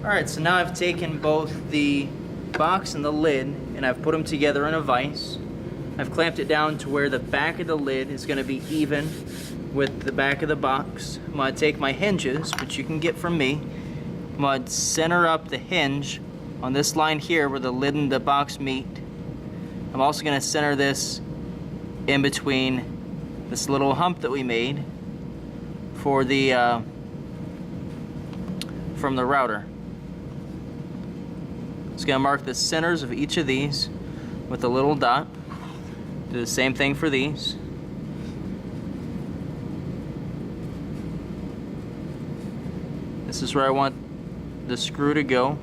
Alright, so now I've taken both the box and the lid and I've put them together in a vise. I've clamped it down to where the back of the lid is going to be even with the back of the box. I'm going to take my hinges, which you can get from me. I'm going to center up the hinge on this line here where the lid and the box meet. I'm also going to center this in between this little hump that we made for the from the router. Just going to mark the centers of each of these with a little dot. Do the same thing for these. This is where I want the screw to go.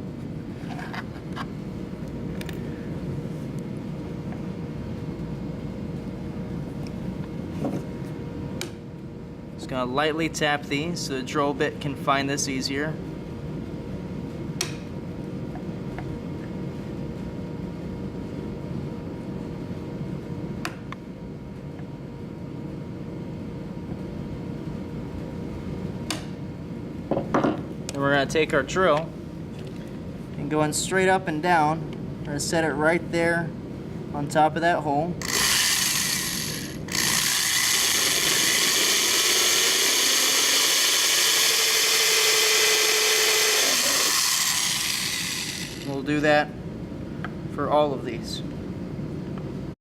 Just going to lightly tap these so the drill bit can find this easier. We're going to take our drill and going straight up and down. We're going to set it right there on top of that hole. We'll do that for all of these.